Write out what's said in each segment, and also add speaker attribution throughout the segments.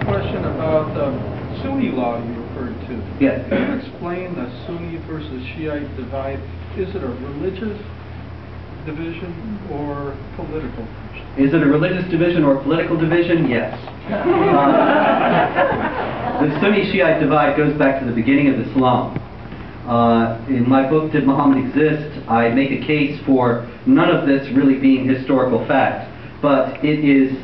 Speaker 1: question about Sunni law you referred to.
Speaker 2: Yes.
Speaker 1: Can you explain the Sunni versus Shiite divide? Is it a religious division or political division?
Speaker 2: Is it a religious division or political division? Yes. The Sunni-Shiite divide goes back to the beginning of Islam. In my book, Did Muhammad Exist?, I make a case for none of this really being historical fact, but it is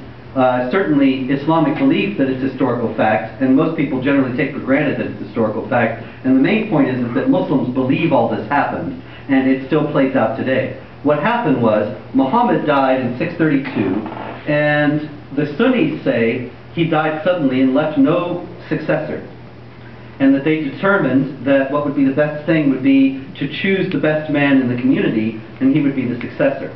Speaker 2: certainly Islamic belief that it's historical fact, and most people generally take for granted that it's historical fact. And the main point is that Muslims believe all this happened, and it still plays out today. What happened was, Muhammad died in 632, and the Sunnis say he died suddenly and left no successor. And that they determined that what would be the best thing would be to choose the best man in the community, and he would be the successor.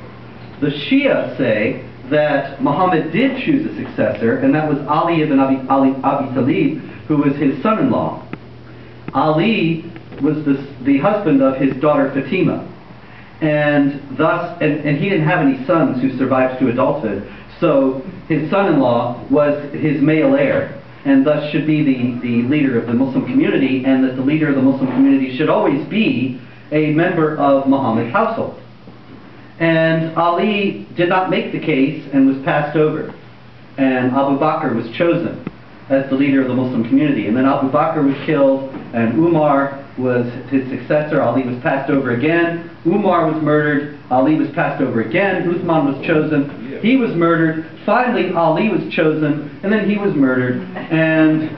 Speaker 2: The Shia say that Muhammad did choose a successor, and that was Ali ibn Abi Talib, who was his son-in-law. Ali was the husband of his daughter Fatima. And thus, and he didn't have any sons who survived to adulthood, so his son-in-law was his male heir, and thus should be the leader of the Muslim community, and that the leader of the Muslim community should always be a member of Muhammad's household. And Ali did not make the case and was passed over, and Abu Bakr was chosen as the leader of the Muslim community. And then Abu Bakr was killed, and Umar was his successor. Ali was passed over again. Umar was murdered. Ali was passed over again. Uthman was chosen. He was murdered. Finally, Ali was chosen, and then he was murdered. And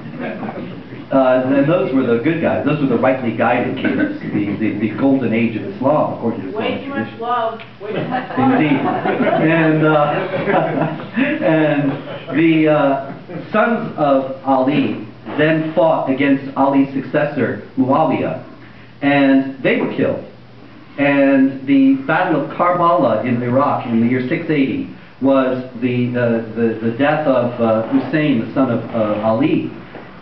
Speaker 2: then those were the good guys. Those were the rightly guided kings, the golden age of Islam, according to Islamic tradition.
Speaker 3: Way too much love. Way too much love.
Speaker 2: Indeed. And the sons of Ali then fought against Ali's successor, Muawiyah, and they were killed. And the Battle of Karbala in Iraq in the year 680 was the death of Hussein, the son of Ali.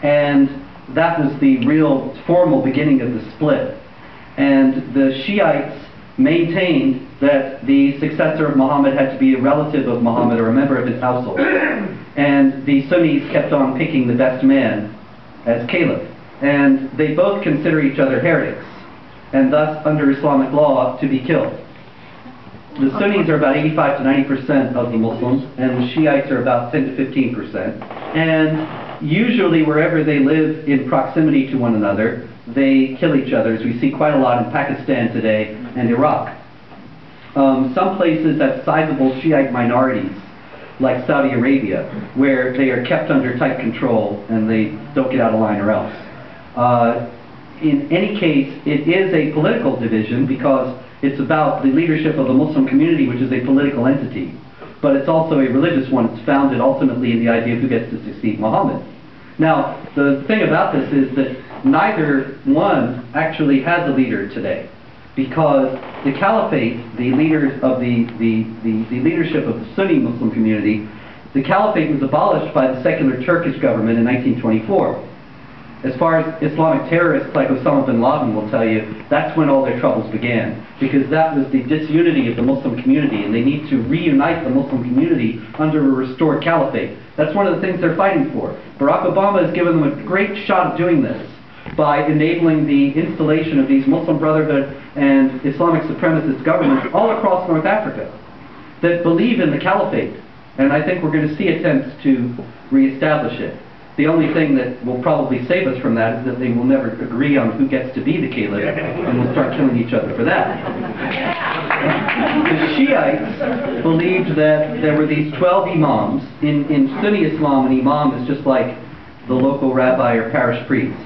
Speaker 2: And that was the real formal beginning of the split. And the Shiites maintained that the successor of Muhammad had to be a relative of Muhammad or a member of his household. And the Sunnis kept on picking the best man as caliph. And they both consider each other heretics, and thus, under Islamic law, to be killed. The Sunnis are about 85 to 90% of the Muslims, and the Shiites are about 10 to 15%. And usually, wherever they live in proximity to one another, they kill each other, as we see quite a lot in Pakistan today and Iraq. Some places have sizable Shiite minorities, like Saudi Arabia, where they are kept under tight control and they don't get out of line or else. In any case, it is a political division because it's about the leadership of the Muslim community, which is a political entity. But it's also a religious one. It's founded ultimately in the idea of who gets to succeed Muhammad. Now, the thing about this is that neither one actually has a leader today, because the caliphate, the leaders of the leadership of the Sunni Muslim community, the caliphate was abolished by the secular Turkish government in 1924. As far as Islamic terrorists like Osama bin Laden will tell you, that's when all their troubles began, because that was the disunity of the Muslim community, and they need to reunite the Muslim community under a restored caliphate. That's one of the things they're fighting for. Barack Obama has given them a great shot of doing this by enabling the installation of these Muslim Brotherhood and Islamic supremacist governments all across North Africa that believe in the caliphate. And I think we're going to see attempts to reestablish it. The only thing that will probably save us from that is that they will never agree on who gets to be the caliph, and we'll start killing each other for that. The Shiites believed that there were these 12 imams. In Sunni Islam, an imam is just like the local rabbi or parish priest,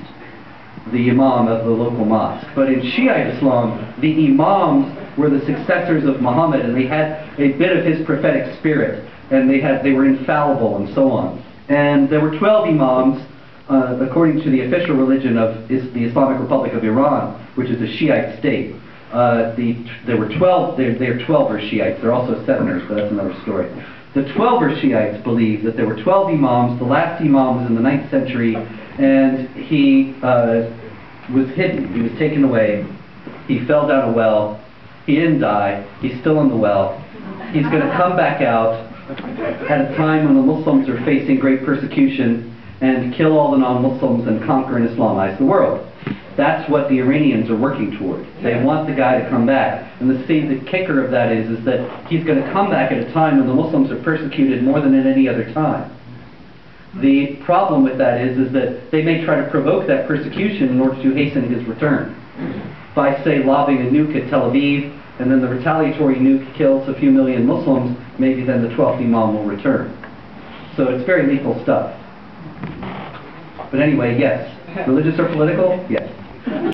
Speaker 2: the imam of the local mosque. But in Shiite Islam, the imams were the successors of Muhammad, and they had a bit of his prophetic spirit, and they were infallible and so on. And there were 12 imams, according to the official religion of the Islamic Republic of Iran, which is a Shiite state. There were 12, they're 12er Shiites, they're also 7ers, but that's another story. The 12er Shiites believe that there were 12 imams. The last imam was in the 9th century, and he was hidden. He was taken away. He fell down a well. He didn't die. He's still in the well. He's going to come back out at a time when the Muslims are facing great persecution, and kill all the non-Muslims and conquer and Islamize the world. That's what the Iranians are working toward. They want the guy to come back. And the kicker of that is that he's going to come back at a time when the Muslims are persecuted more than at any other time. The problem with that is that they may try to provoke that persecution in order to hasten his return. By, say, lobbing a nuke at Tel Aviv, and then the retaliatory nuke kills a few million Muslims, maybe then the 12th Imam will return. So it's very lethal stuff. But anyway, yes. Religious or political? Yes.